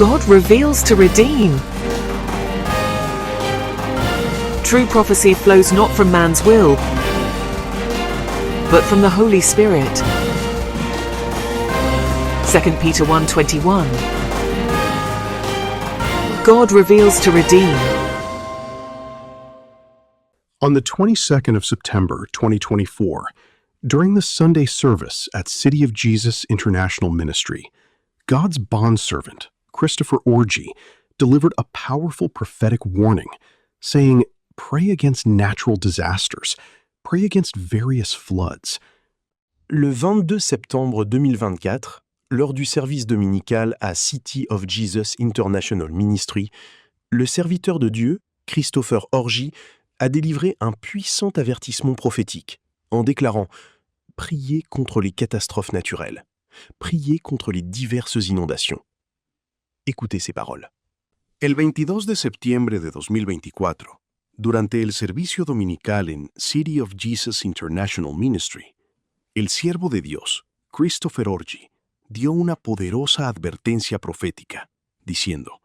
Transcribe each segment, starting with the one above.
God reveals to redeem. True prophecy flows not from man's will, but from the Holy Spirit. 2 Peter 1:21. God reveals to redeem. On the 22nd of September 2024, during the Sunday service at City of Jesus International Ministry, God's bondservant, Christopher Orji, delivered a powerful prophetic warning, saying, "Pray against natural disasters. Pray against various floods." Le 22 septembre 2024, lors du service dominical à City of Jesus International Ministry, le serviteur de Dieu, Christopher Orji, a délivré un puissant avertissement prophétique en déclarant « Priez contre les catastrophes naturelles, priez contre les diverses inondations ». Écoutez ces paroles. El 22 de septiembre de 2024, durante el servicio dominical en City of Jesus International Ministry, el siervo de Dios, Christopher Orji, dio una poderosa advertencia profética, diciendo: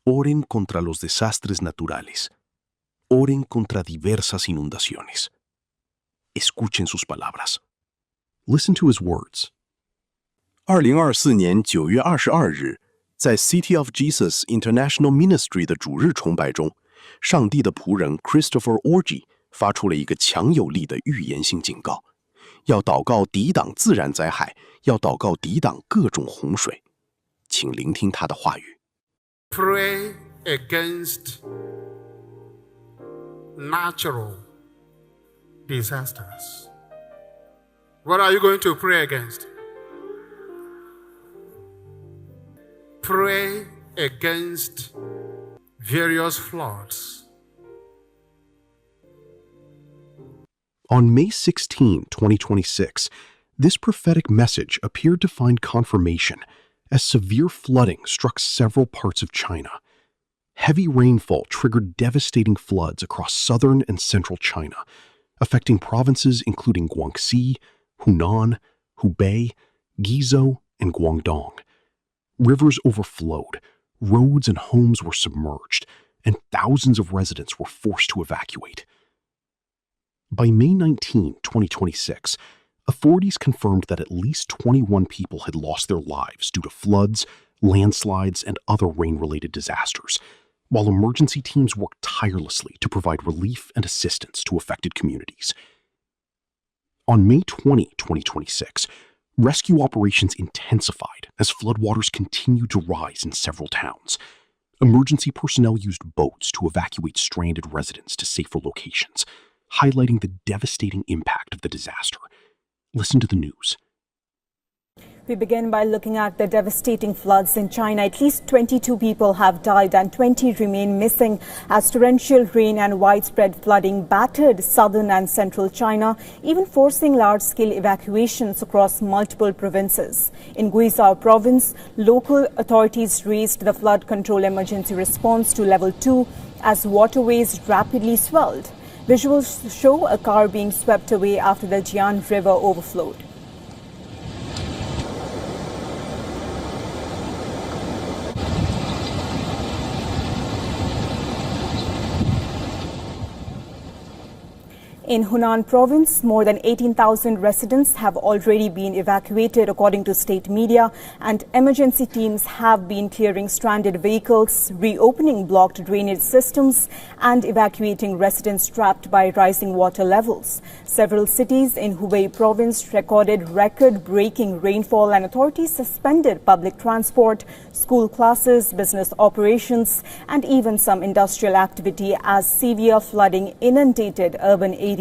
Oren contra los desastres naturales, oren contra diversas inundaciones. Escuchen sus palabras. Listen to his words. 2024年9月22日，在 City of Jesus International Ministry 的主日崇拜中，上帝的仆人 Christopher Orji 发出了一个强有力的预言性警告，要祷告抵挡自然灾害，要祷告抵挡各种洪水。请聆听他的话语。Pray against natural disasters. What are you going to pray against? Pray against various floods. On May 16, 2026, this prophetic message appeared to find confirmation as severe flooding struck several parts of China. Heavy rainfall triggered devastating floods across southern and central China, affecting provinces including Jiangxi, Hunan, Hubei, Guizhou, and Guangdong. Rivers overflowed, roads and homes were submerged, and thousands of residents were forced to evacuate. By May 19, 2026, authorities confirmed that at least 21 people had lost their lives due to floods, landslides, and other rain-related disasters, while emergency teams worked tirelessly to provide relief and assistance to affected communities. On May 20, 2026, rescue operations intensified as floodwaters continued to rise in several towns. Emergency personnel used boats to evacuate stranded residents to safer locations, highlighting the devastating impact of the disaster. Listen to the news. We begin by looking at the devastating floods in China. At least 22 people have died and 20 remain missing as torrential rain and widespread flooding battered southern and central China, even forcing large-scale evacuations across multiple provinces. In Guizhou province, local authorities raised the flood control emergency response to level 2 as waterways rapidly swelled. Visuals show a car being swept away after the Jiangxi River overflowed. In Hunan province, more than 18,000 residents have already been evacuated, according to state media, and emergency teams have been clearing stranded vehicles, reopening blocked drainage systems, and evacuating residents trapped by rising water levels. Several cities in Hubei province recorded record-breaking rainfall, and authorities suspended public transport, school classes, business operations, and even some industrial activity as severe flooding inundated urban areas.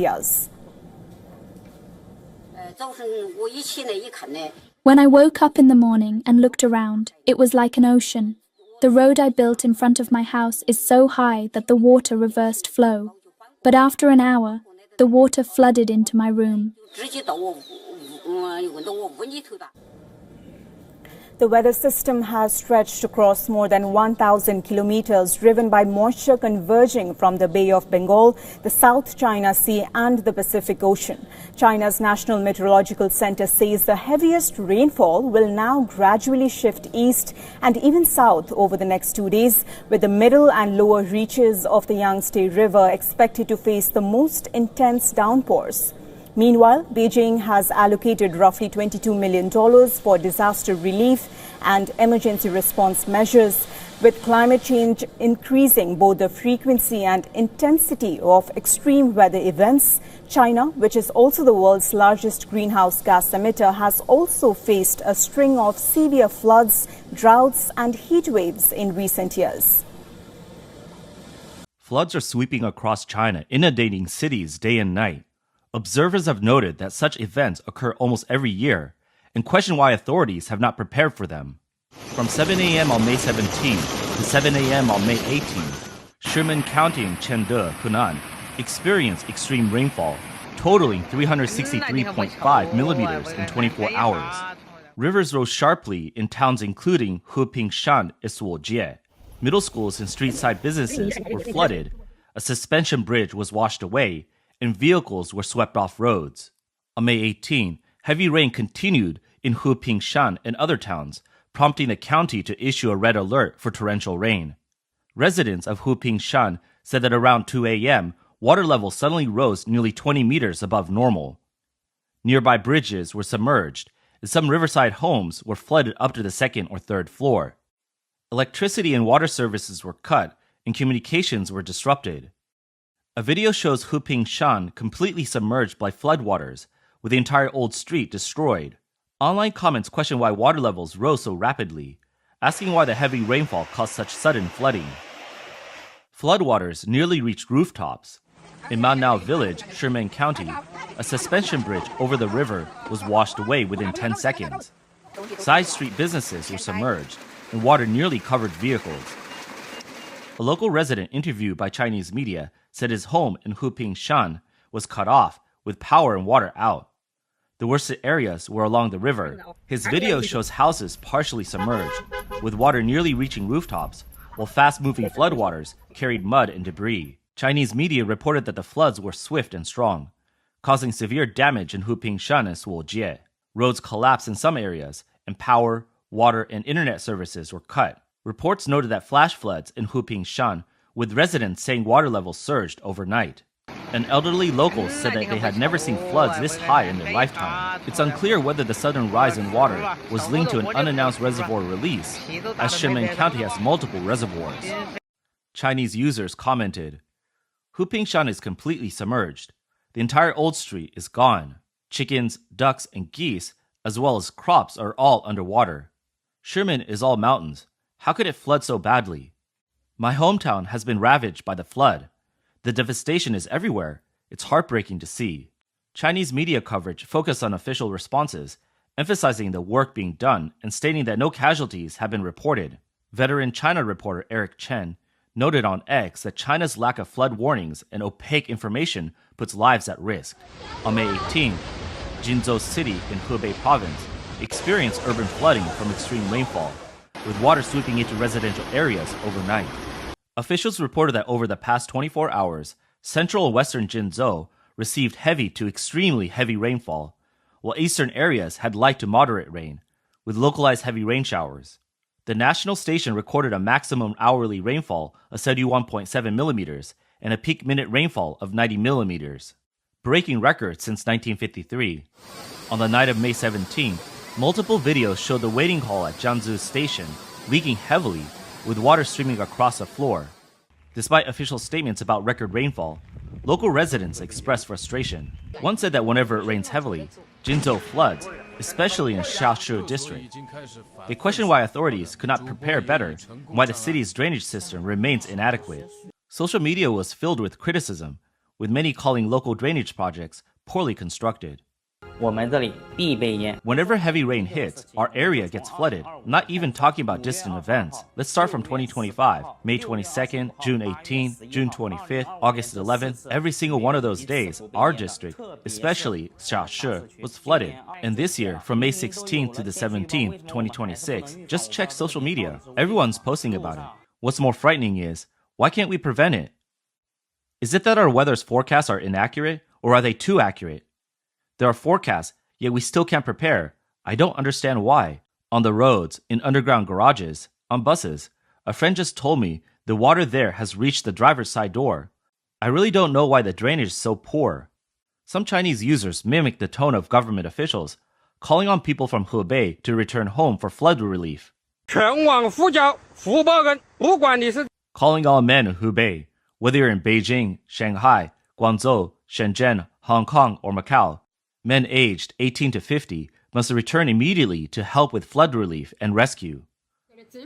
When I woke up in the morning and looked around, it was like an ocean. The road I built in front of my house is so high that the water reversed flow. But after an hour, the water flooded into my room. The weather system has stretched across more than 1,000 kilometers, driven by moisture converging from the Bay of Bengal, the South China Sea and the Pacific Ocean. China's National Meteorological Center says the heaviest rainfall will now gradually shift east and even south over the next 2 days, with the middle and lower reaches of the Yangtze River expected to face the most intense downpours. Meanwhile, Beijing has allocated roughly $22 million for disaster relief and emergency response measures. With climate change increasing both the frequency and intensity of extreme weather events, China, which is also the world's largest greenhouse gas emitter, has also faced a string of severe floods, droughts and heat waves in recent years. Floods are sweeping across China, inundating cities day and night. Observers have noted that such events occur almost every year and question why authorities have not prepared for them. From 7 a.m. on May 17 to 7 a.m. on May 18, Shiman County in Chengde, Hunan, experienced extreme rainfall, totaling 363.5 millimeters in 24 hours. Rivers rose sharply in towns including Hupingshan and Suojie. Middle schools and street-side businesses were flooded, a suspension bridge was washed away, and vehicles were swept off roads. On May 18, heavy rain continued in Hupingshan and other towns, prompting the county to issue a red alert for torrential rain. Residents of Hupingshan said that around 2 a.m., water levels suddenly rose nearly 20 meters above normal. Nearby bridges were submerged, and some riverside homes were flooded up to the second or third floor. Electricity and water services were cut, and communications were disrupted. A video shows Hupingshan completely submerged by floodwaters, with the entire old street destroyed. Online comments question why water levels rose so rapidly, asking why the heavy rainfall caused such sudden flooding. Floodwaters nearly reached rooftops. In Manao Village, Shiman County, a suspension bridge over the river was washed away within 10 seconds. Side street businesses were submerged, and water nearly covered vehicles. A local resident interviewed by Chinese media said his home in Hupingshan was cut off, with power and water out. The worst areas were along the river. His video shows houses partially submerged, with water nearly reaching rooftops, while fast-moving floodwaters carried mud and debris. Chinese media reported that the floods were swift and strong, causing severe damage in Hupingshan and Suojie. Roads collapsed in some areas, and power, water, and internet services were cut. Reports noted that flash floods in Hupingshan, with residents saying water levels surged overnight. An elderly local said that they had never seen floods this high in their lifetime. It's unclear whether the sudden rise in water was linked to an unannounced reservoir release, as Shiman County has multiple reservoirs. Chinese users commented, "Hupingshan is completely submerged. The entire old street is gone. Chickens, ducks, and geese, as well as crops, are all underwater. Shiman is all mountains. How could it flood so badly? My hometown has been ravaged by the flood. The devastation is everywhere. It's heartbreaking to see." Chinese media coverage focused on official responses, emphasizing the work being done and stating that no casualties have been reported. Veteran China reporter Eric Chen noted on X that China's lack of flood warnings and opaque information puts lives at risk. On May 18, Jingzhou City in Hebei Province experienced urban flooding from extreme rainfall, with water sweeping into residential areas overnight. Officials reported that over the past 24 hours, central and western Jingzhou received heavy to extremely heavy rainfall, while eastern areas had light to moderate rain, with localized heavy rain showers. The national station recorded a maximum hourly rainfall of 71.7 millimeters and a peak minute rainfall of 90 millimeters, breaking records since 1953. On the night of May 17, multiple videos showed the waiting hall at Jiangxi station leaking heavily, with water streaming across the floor. Despite official statements about record rainfall, local residents expressed frustration. One said that whenever it rains heavily, Jingzhou floods, especially in Xiaoshu district. They questioned why authorities could not prepare better and why the city's drainage system remains inadequate. Social media was filled with criticism, with many calling local drainage projects poorly constructed. 我们这里必备淹。 Whenever heavy rain hits, our area gets flooded. Not even talking about distant events. Let's start from 2025. May 22nd, June 18th, June 25th, August 11th. Every single one of those days, our district, especially Xiashi, was flooded. And this year, from May 16th to the 17th, 2026, just check social media. Everyone's posting about it. What's more frightening is, why can't we prevent it? Is it that our weather's forecasts are inaccurate, or are they too accurate? There are forecasts, yet we still can't prepare. I don't understand why. On the roads, in underground garages, on buses. A friend just told me the water there has reached the driver's side door. I really don't know why the drainage is so poor. Some Chinese users mimic the tone of government officials, calling on people from Hebei to return home for flood relief. 全网呼叫福报恩，不管你是 Calling all men in Hubei, whether you're in Beijing, Shanghai, Guangzhou, Shenzhen, Hong Kong, or Macau. Men aged 18 to 50 must return immediately to help with flood relief and rescue.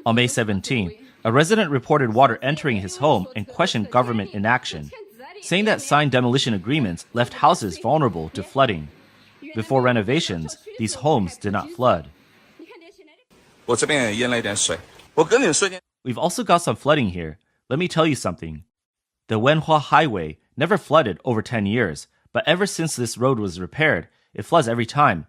On May 17, a resident reported water entering his home and questioned government inaction, saying that signed demolition agreements left houses vulnerable to flooding. Before renovations, these homes did not flood. We've also got some flooding here. Let me tell you something. The Wenhua Highway never flooded over 10 years, but ever since this road was repaired, it floods every time.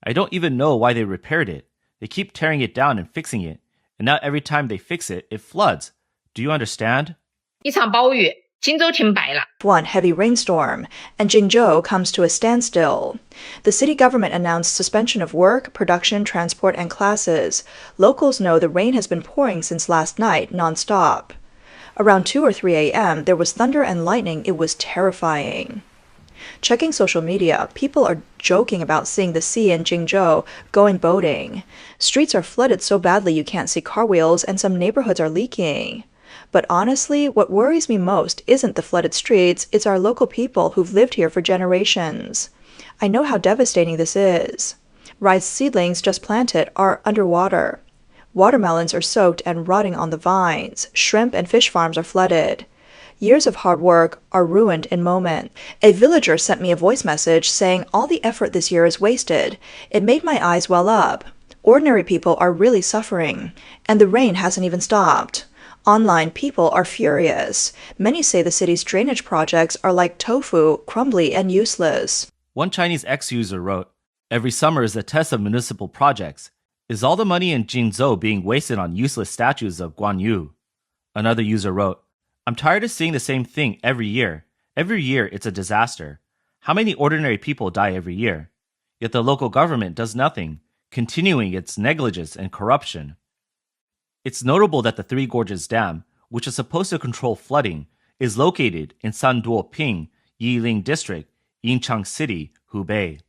I don't even know why they repaired it. They keep tearing it down and fixing it, and now every time they fix it, it floods. Do you understand? 一场暴雨，荆州停摆了。 One heavy rainstorm, and Jingzhou comes to a standstill. The city government announced suspension of work, production, transport, and classes. Locals know the rain has been pouring since last night, non-stop. Around 2 or 3 a.m., there was thunder and lightning. It was terrifying. Checking social media, people are joking about seeing the sea in Jingzhou, going boating. Streets are flooded so badly you can't see car wheels, and some neighborhoods are leaking. But honestly, what worries me most isn't the flooded streets, it's our local people who've lived here for generations. I know how devastating this is. Rice seedlings just planted are underwater. Watermelons are soaked and rotting on the vines. Shrimp and fish farms are flooded. Years of hard work are ruined in moments. A villager sent me a voice message saying all the effort this year is wasted. It made my eyes well up. Ordinary people are really suffering, and the rain hasn't even stopped. Online people are furious. Many say the city's drainage projects are like tofu, crumbly and useless. One Chinese ex-user wrote, "Every summer is a test of municipal projects. Is all the money in Jingzhou being wasted on useless statues of Guan Yu?" Another user wrote, "I'm tired of seeing the same thing every year. Every year it's a disaster. How many ordinary people die every year? Yet the local government does nothing, continuing its negligence and corruption." It's notable that the Three Gorges Dam, which is supposed to control flooding, is located in Sanduoping, Yiling District, Yinchang City, Hubei.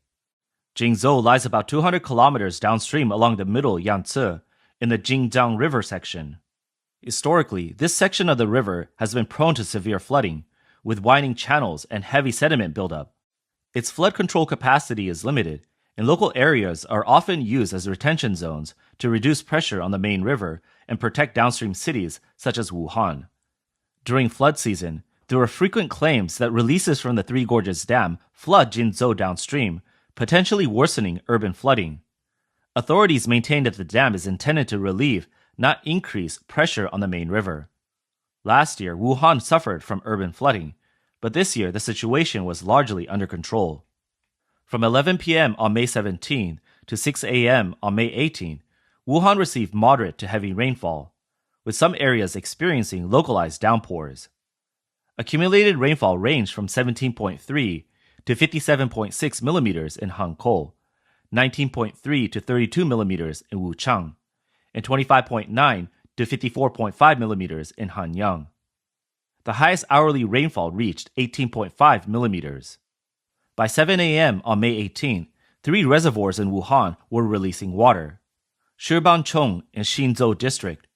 Jingzhou lies about 200 kilometers downstream along the middle Yangtze in the Jingjiang River section. Historically, this section of the river has been prone to severe flooding, with winding channels and heavy sediment buildup. Its flood control capacity is limited, and local areas are often used as retention zones to reduce pressure on the main river and protect downstream cities such as Wuhan. During flood season, there were frequent claims that releases from the Three Gorges Dam flood Jingzhou downstream, potentially worsening urban flooding. Authorities maintain that the dam is intended to relieve, not increase, pressure on the main river. Last year, Wuhan suffered from urban flooding, but this year the situation was largely under control. From 11 p.m. on May 17 to 6 a.m. on May 18, Wuhan received moderate to heavy rainfall, with some areas experiencing localized downpours. Accumulated rainfall ranged from 17.3 to 57.6 millimeters in Hankou, 19.3 to 32 millimeters in Wuchang, and 25.9 to 54.5 millimeters in Hanyang. The highest hourly rainfall reached 18.5 millimeters. By 7 a.m. on May 18th, 3 reservoirs in Wuhan were releasing water: Shibanchong in Xinzhou District,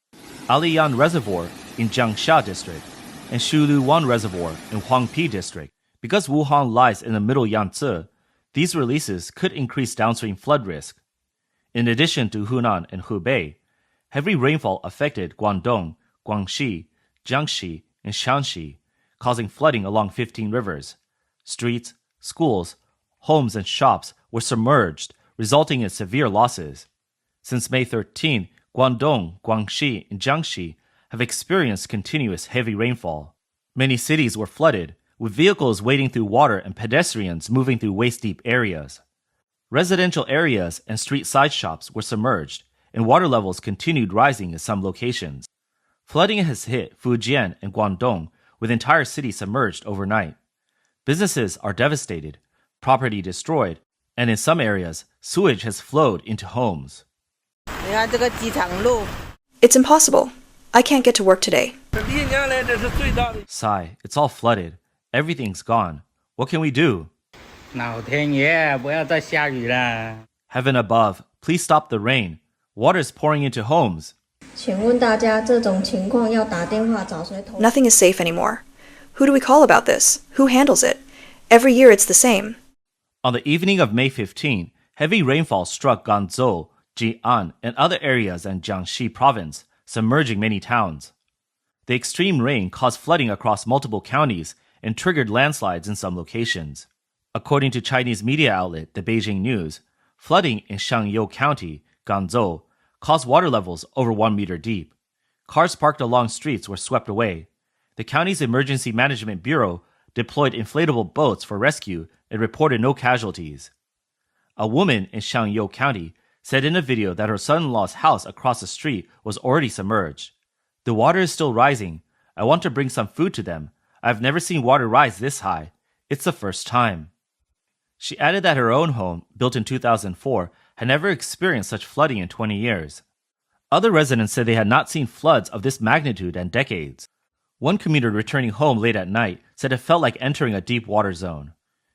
Aliyan Reservoir in Jiangxi District, and Shuluwan Reservoir in Huangpi District. Because Wuhan lies in the middle Yangtze, these releases could increase downstream flood risk. In addition to Hunan and Hubei, heavy rainfall affected Guangdong, Guangxi, Jiangxi, and Shaanxi, causing flooding along 15 rivers. Streets, schools, homes, and shops were submerged, resulting in severe losses. Since May 13, Guangdong, Guangxi, and Jiangxi have experienced continuous heavy rainfall. Many cities were flooded, with vehicles wading through water and pedestrians moving through waist-deep areas. Residential areas and street-side shops were submerged, and water levels continued rising in some locations. Flooding has hit Fujian and Guangdong, with entire cities submerged overnight. Businesses are devastated, property destroyed, and in some areas, sewage has flowed into homes. It's impossible. I can't get to work today. Sigh, it's all flooded. Everything's gone. What can we do? Heaven above, please stop the rain. Water is pouring into homes. Nothing is safe anymore. Who do we call about this? Who handles it? Every year it's the same. On the evening of May 15, heavy rainfall struck Guangzhou, Jiangxi, and other areas in Jiangxi province, submerging many towns. The extreme rain caused flooding across multiple counties and triggered landslides in some locations. According to Chinese media outlet The Beijing News, flooding in Xiangyou County, Guangzhou, caused water levels over 1 meter deep. Cars parked along streets were swept away. The county's Emergency Management Bureau deployed inflatable boats for rescue and reported no casualties. A woman in Xiangyou County said in a video that her son-in-law's house across the street was already submerged. The water is still rising. I want to bring some food to them. I've never seen water rise this high. It's the first time. She added that her own home, built in 2004, had never experienced such flooding in 20 years. Other residents said they had not seen floods of this magnitude in decades. One commuter returning home late at night said it felt like entering a deep water zone.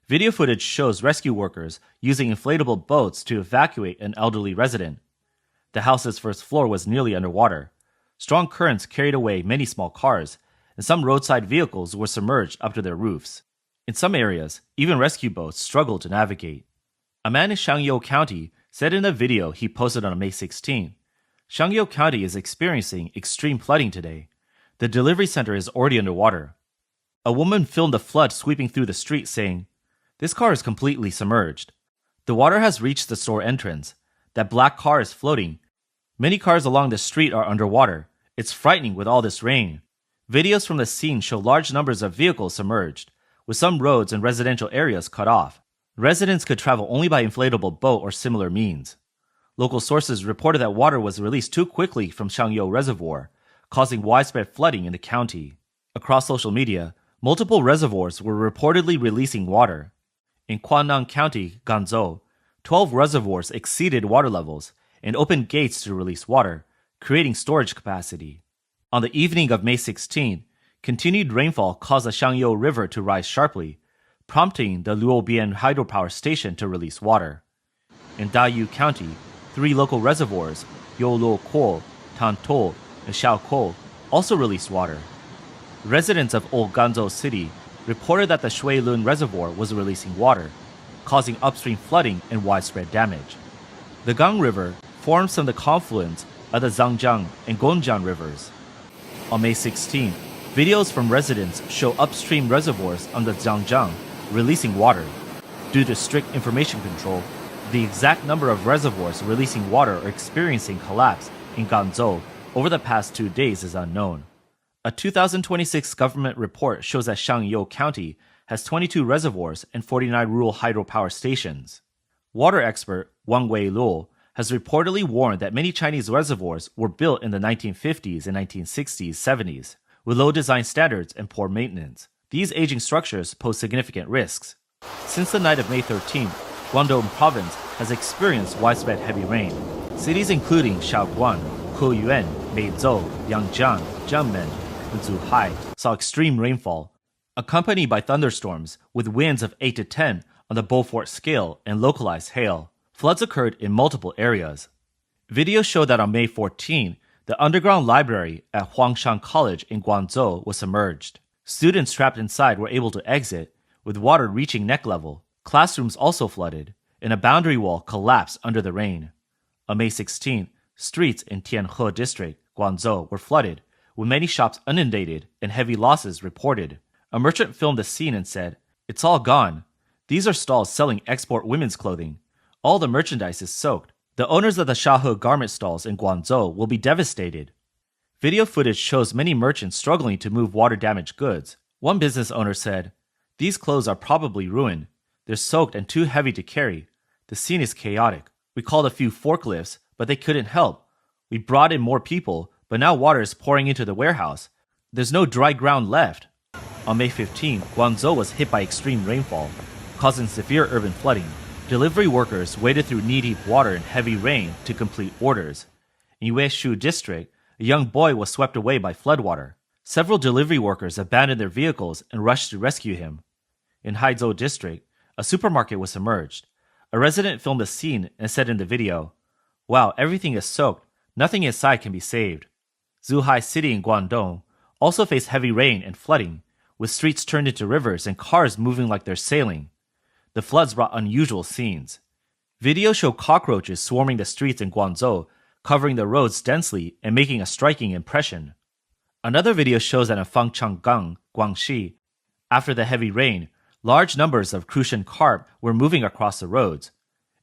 Video footage shows rescue workers using inflatable boats to evacuate an elderly resident. The house's first floor was nearly underwater. Strong currents carried away many small cars, and some roadside vehicles were submerged up to their roofs. In some areas, even rescue boats struggled to navigate. A man in Xiangyou County said in a video he posted on May 16, Xiangyou County is experiencing extreme flooding today. The delivery center is already underwater. A woman filmed the flood sweeping through the street saying, this car is completely submerged. The water has reached the store entrance. That black car is floating. Many cars along the street are underwater. It's frightening with all this rain. Videos from the scene show large numbers of vehicles submerged, with some roads and residential areas cut off. Residents could travel only by inflatable boat or similar means. Local sources reported that water was released too quickly from Xiangyou Reservoir, causing widespread flooding in the county. Across social media, multiple reservoirs were reportedly releasing water. In Guangdong County, Guangzhou, 12 reservoirs exceeded water levels and opened gates to release water, creating storage capacity. On the evening of May 16, continued rainfall caused the Xiangyou River to rise sharply, prompting the Luobian hydropower station to release water. In Dayu County, 3 local reservoirs, Youluo-Kuo, Tantou, and Shaokou, also released water. Residents of Old Guangzhou City reported that the Shuilun Reservoir was releasing water, causing upstream flooding and widespread damage. The Gang River forms from the confluence of the Zhangjiang and Gongjiang rivers. On May 16, videos from residents show upstream reservoirs on the Jiangxi releasing water. Due to strict information control, the exact number of reservoirs releasing water or experiencing collapse in Guangzhou over the past 2 days is unknown. A 2026 government report shows that Xiangyou County has 22 reservoirs and 49 rural hydropower stations. Water expert Wang Weiluo has reportedly warned that many Chinese reservoirs were built in the 1950s and 1960s, 70s, with low design standards and poor maintenance. These aging structures pose significant risks. Since the night of May 13th, Guangdong province has experienced widespread heavy rain. Cities including Shaoguan, Kuyuan, Meizhou, Yangjiang, Jiangmen, and Zhuhai saw extreme rainfall, accompanied by thunderstorms with winds of 8 to 10 on the Beaufort scale and localized hail. Floods occurred in multiple areas. Videos show that on May 14, the underground library at Huangshan College in Guangzhou was submerged. Students trapped inside were able to exit, with water reaching neck level. Classrooms also flooded, and a boundary wall collapsed under the rain. On May 16, streets in Tianhe District, Guangzhou, were flooded, with many shops inundated and heavy losses reported. A merchant filmed the scene and said, "It's all gone. These are stalls selling export women's clothing. All the merchandise is soaked. The owners of the Shahe garment stalls in Guangdong will be devastated. Video footage shows many merchants struggling to move water-damaged goods. One business owner said, "These clothes are probably ruined. They're soaked and too heavy to carry. The scene is chaotic. We called a few forklifts, but they couldn't help. We brought in more people, but now water is pouring into the warehouse. There's no dry ground left." On May 15, Guangzhou was hit by extreme rainfall, causing severe urban flooding. Delivery workers waded through knee-deep water in heavy rain to complete orders. In Yueshu district, a young boy was swept away by floodwater. Several delivery workers abandoned their vehicles and rushed to rescue him. In Haizhou district, a supermarket was submerged. A resident filmed the scene and said in the video, "Wow, everything is soaked. Nothing inside can be saved." Zhuhai City in Guangdong also faced heavy rain and flooding, with streets turned into rivers and cars moving like they're sailing. The floods brought unusual scenes. Videos show cockroaches swarming the streets in Guangzhou, covering the roads densely and making a striking impression. Another video shows that in Fangchanggang, Jiangxi, after the heavy rain, large numbers of crucian carp were moving across the roads.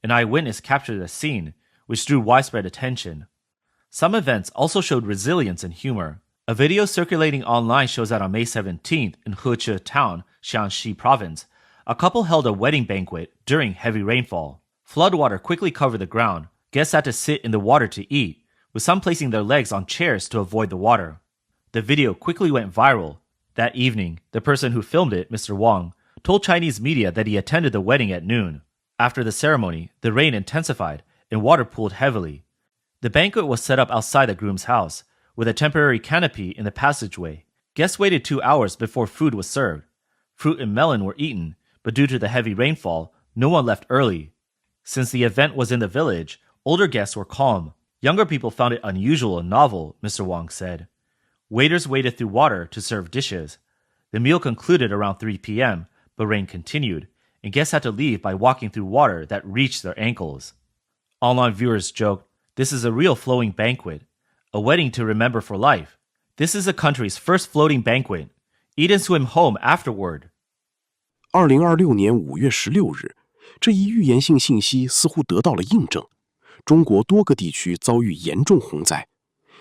An eyewitness captured the scene, which drew widespread attention. Some events also showed resilience and humor. A video circulating online shows that on May 17th in Heche Town, Jiangxi Province, a couple held a wedding banquet during heavy rainfall. Floodwater quickly covered the ground. Guests had to sit in the water to eat, with some placing their legs on chairs to avoid the water. The video quickly went viral. That evening, the person who filmed it, Mr. Wang, told Chinese media that he attended the wedding at noon. After the ceremony, the rain intensified and water pooled heavily. The banquet was set up outside the groom's house, with a temporary canopy in the passageway. Guests waited 2 hours before food was served. Fruit and melon were eaten, but due to the heavy rainfall, no one left early. Since the event was in the village, older guests were calm. Younger people found it unusual and novel, Mr. Wang said. Waiters waded through water to serve dishes. The meal concluded around 3 p.m., but rain continued, and guests had to leave by walking through water that reached their ankles. Online viewers joked, "This is a real flowing banquet, a wedding to remember for life. This is the country's first floating banquet. Eat and swim home afterward." 2026年5月16日，这一预言性信息似乎得到了印证。中国多个地区遭遇严重洪灾，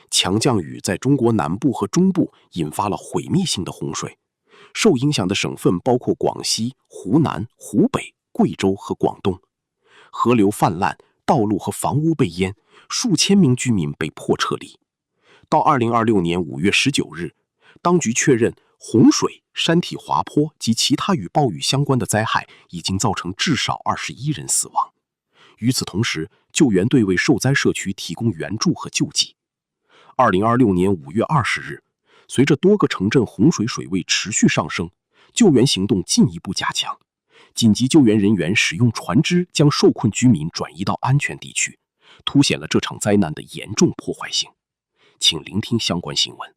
强降雨在中国南部和中部引发了毁灭性的洪水。受影响的省份包括广西、湖南、湖北、贵州和广东。河流泛滥，道路和房屋被淹，数千名居民被迫撤离。到2026年5月19日，当局确认洪水、山体滑坡及其他与暴雨相关的灾害已经造成至少21人死亡。与此同时，救援队为受灾社区提供援助和救济。2026年5月20日，随着多个城镇洪水水位持续上升，救援行动进一步加强。紧急救援人员使用船只将受困居民转移到安全地区，凸显了这场灾难的严重破坏性。请聆听相关新闻。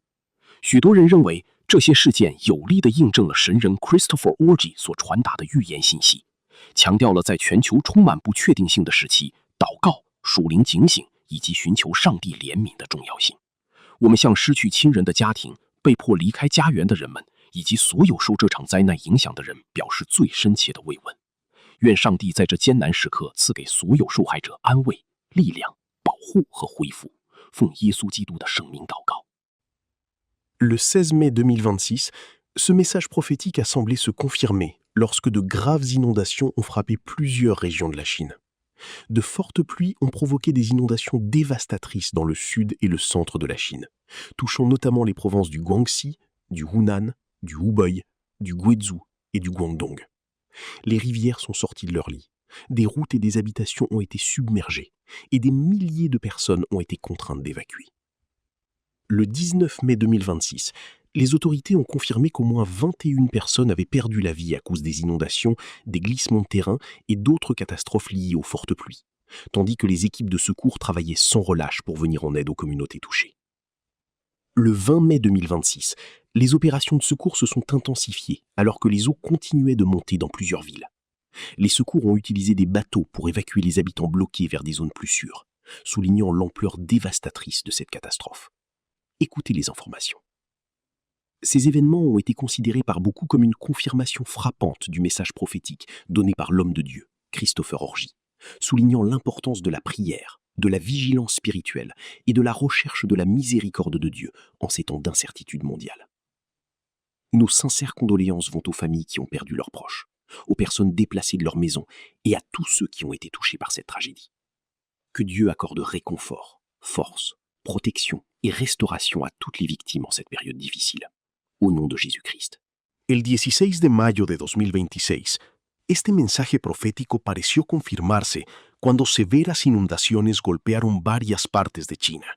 许多人认为这些事件有力地印证了神人 Christopher Orji 所传达的预言信息，强调了在全球充满不确定性的时期，祷告、属灵警醒以及寻求上帝怜悯的重要性。我们向失去亲人的家庭、被迫离开家园的人们，以及所有受这场灾难影响的人表示最深切的慰问。愿上帝在这艰难时刻赐给所有受害者安慰、力量、保护和恢复。奉耶稣基督的圣名祷告。Le 16 mai 2026, ce message prophétique a semblé se confirmer lorsque de graves inondations ont frappé plusieurs régions de la Chine. De fortes pluies ont provoqué des inondations dévastatrices dans le sud et le centre de la Chine, touchant notamment les provinces du Guangxi, du Hunan, du Hubei, du Guizhou et du Guangdong. Les rivières sont sorties de leur lit, des routes et des habitations ont été submergées, et des milliers de personnes ont été contraintes d'évacuer. Le 19 mai 2026, les autorités ont confirmé qu'au moins 21 personnes avaient perdu la vie à cause des inondations, des glissements de terrain et d'autres catastrophes liées aux fortes pluies, tandis que les équipes de secours travaillaient sans relâche pour venir en aide aux communautés touchées. Le 20 mai 2026, les opérations de secours se sont intensifiées alors que les eaux continuaient de monter dans plusieurs villes. Les secours ont utilisé des bateaux pour évacuer les habitants bloqués vers des zones plus sûres, soulignant l'ampleur dévastatrice de cette catastrophe. Écoutez les informations. Ces événements ont été considérés par beaucoup comme une confirmation frappante du message prophétique donné par l'homme de Dieu, Christopher Orji, soulignant l'importance de la prière, de la vigilance spirituelle et de la recherche de la miséricorde de Dieu en ces temps d'incertitude mondiale. Nos sincères condoléances vont aux familles qui ont perdu leurs proches, aux personnes déplacées de leur maison et à tous ceux qui ont été touchés par cette tragédie. Que Dieu accorde réconfort, force, protection et restauration a toutes les victimes en cette période difficile. Au nom de Jésus-Christ. El 16 de mayo de 2026, este mensaje profético pareció confirmarse cuando severas inundaciones golpearon varias partes de China.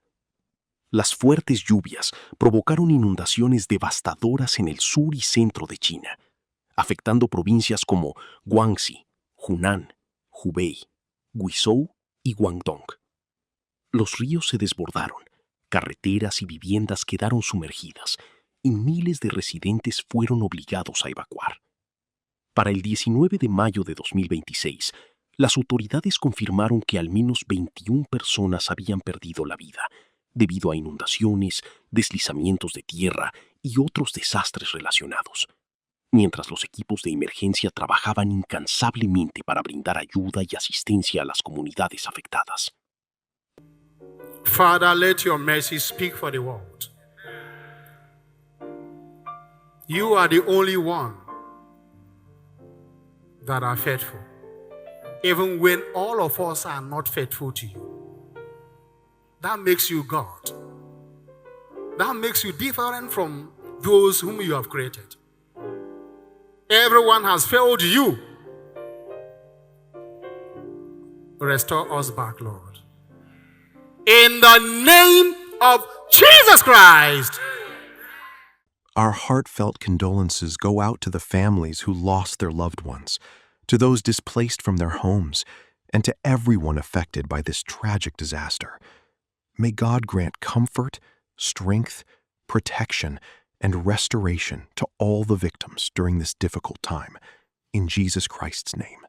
Las fuertes lluvias provocaron inundaciones devastadoras en el sur y centro de China, afectando provincias como Guangxi, Hunan, Hubei, Guizhou y Guangdong. Los ríos se desbordaron, carreteras y viviendas quedaron sumergidas y miles de residentes fueron obligados a evacuar. Para el 19 de mayo de 2026, las autoridades confirmaron que al menos 21 personas habían perdido la vida debido a inundaciones, deslizamientos de tierra y otros desastres relacionados, mientras los equipos de emergencia trabajaban incansablemente para brindar ayuda y asistencia a las comunidades afectadas. Father, let your mercy speak for the world. You are the only one that are faithful, even when all of us are not faithful to you. That makes you God. That makes you different from those whom you have created. Everyone has failed you. Restore us back, Lord. In the name of Jesus Christ. Our heartfelt condolences go out to the families who lost their loved ones, to those displaced from their homes, and to everyone affected by this tragic disaster. May God grant comfort, strength, protection, and restoration to all the victims during this difficult time. In Jesus Christ's name.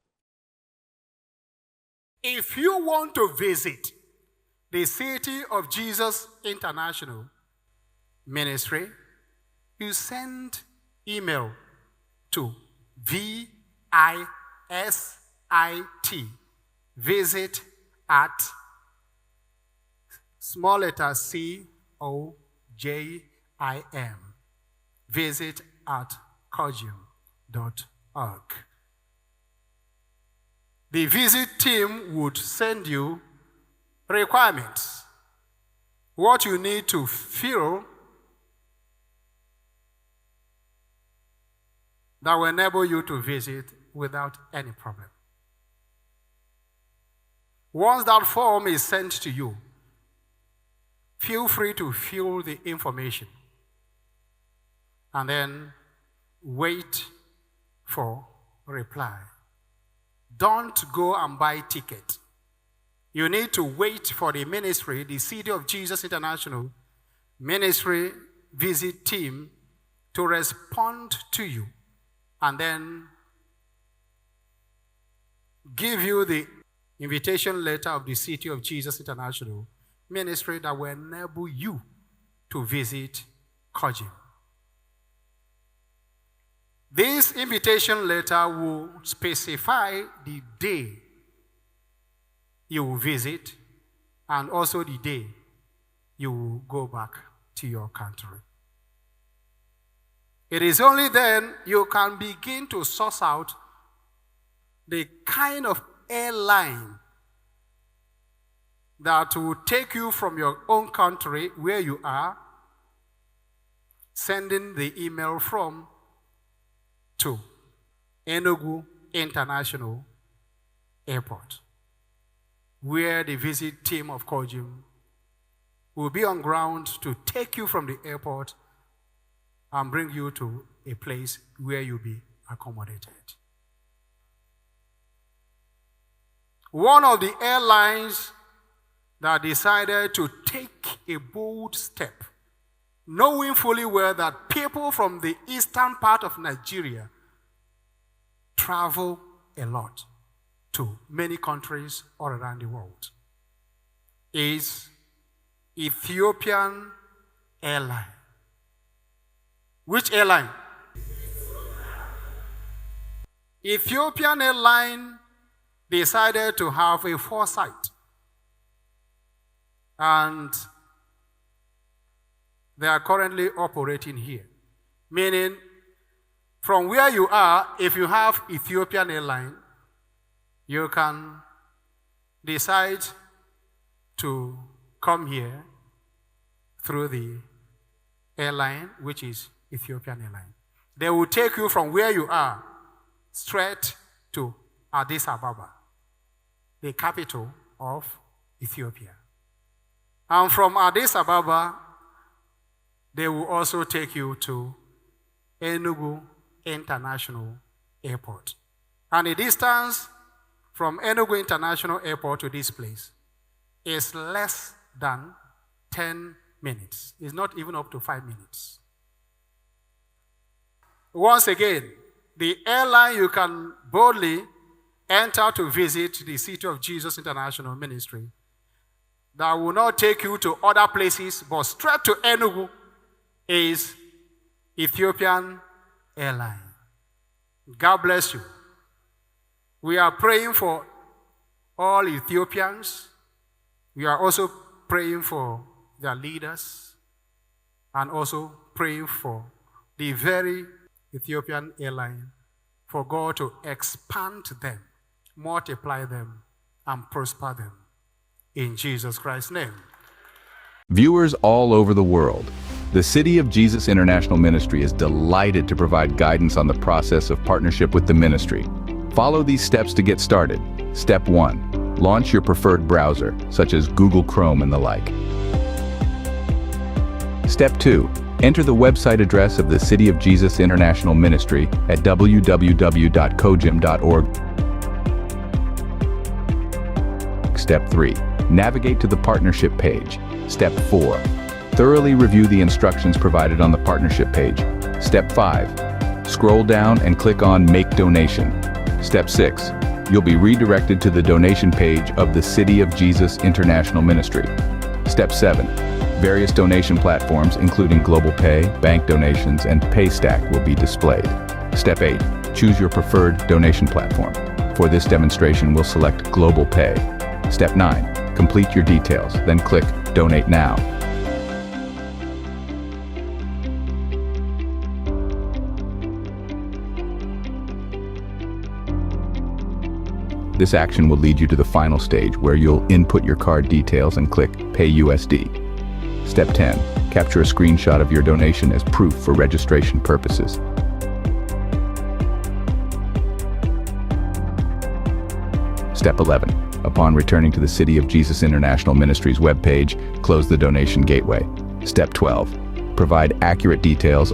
If you want to visit the City of Jesus International Ministry, you send email to VISIT, visit at small letter COJIM, visit at COJIM.org. The visit team would send you requirements, what you need to fill that will enable you to visit without any problem. Once that form is sent to you, feel free to fill the information and then wait for reply. Don't go and buy ticket. You need to wait for the ministry, the City of Jesus International Ministry visit team to respond to you and then give you the invitation letter of the City of Jesus International Ministry that will enable you to visit COJIM. This invitation letter will specify the day you will visit and also the day you will go back to your country. It is only then you can begin to source out the kind of airline that will take you from your own country where you are, sending the email from to Enugu International Airport, where the visit team of COJIM will be on ground to take you from the airport and bring you to a place where you'll be accommodated. One of the airlines that decided to take a bold step, knowing fully well that people from the eastern part of Nigeria travel a lot to many countries all around the world, is Ethiopian Airline. Which airline? Ethiopian Airline decided to have a foresight. And they are currently operating here. Meaning, from where you are, if you have Ethiopian Airlines, you can decide to come here through the airline, which is Ethiopian Airlines. They will take you from where you are straight to Addis Ababa, the capital of Ethiopia. And from Addis Ababa, they will also take you to Enugu International Airport. And the distance from Enugu International Airport to this place is less than 10 minutes. It's not even up to 5 minutes. Once again, the airline you can boldly enter to visit the City of Jesus International Ministry that will not take you to other places, but straight to Enugu is Ethiopian Airlines. God bless you. We are praying for all Ethiopians. We are also praying for their leaders and also praying for the very Ethiopian Airline, for God to expand them, multiply them, and prosper them. In Jesus Christ's name. Viewers all over the world, the City of Jesus International Ministry is delighted to provide guidance on the process of partnership with the ministry. Follow these steps to get started. Step 1. Launch your preferred browser, such as Google Chrome and the like. Step 2. Enter the website address of the City of Jesus International Ministry at www.cojim.org. Step 3. Navigate to the partnership page. Step 4. Thoroughly review the instructions provided on the partnership page. Step 5. Scroll down and click on Make Donation. Step 6. You'll be redirected to the donation page of the City of Jesus International Ministry. Step 7. Various donation platforms, including Global Pay, bank donations, and PayStack, will be displayed. Step 8. Choose your preferred donation platform. For this demonstration, we'll select Global Pay. Step 9. Complete your details, then click Donate Now. This action will lead you to the final stage, where you'll input your card details and click Pay USD. Step 10. Capture a screenshot of your donation as proof for registration purposes. Step 11. Upon returning to the City of Jesus International Ministries webpage, close the donation gateway. Step 12. Provide accurate details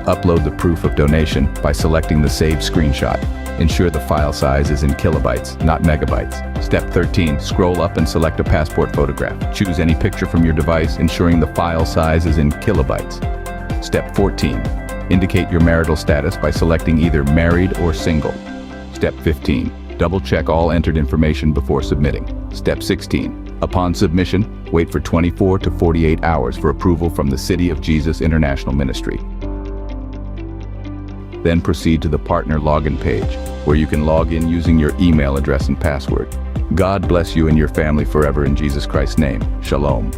Upload the proof of donation by selecting the Save Screenshot. Ensure the file size is in kilobytes, not megabytes. Step 13. Scroll up and select a passport photograph. Choose any picture from your device, ensuring the file size is in kilobytes. Step 14. Indicate your marital status by selecting either married or single. Step 15. Double-check all entered information before submitting. Step 16. Upon submission, wait for 24 to 48 hours for approval from the City of Jesus International Ministry. Then proceed to the partner login page, where you can log in using your email address and password. God bless you and your family forever in Jesus Christ's name. Shalom.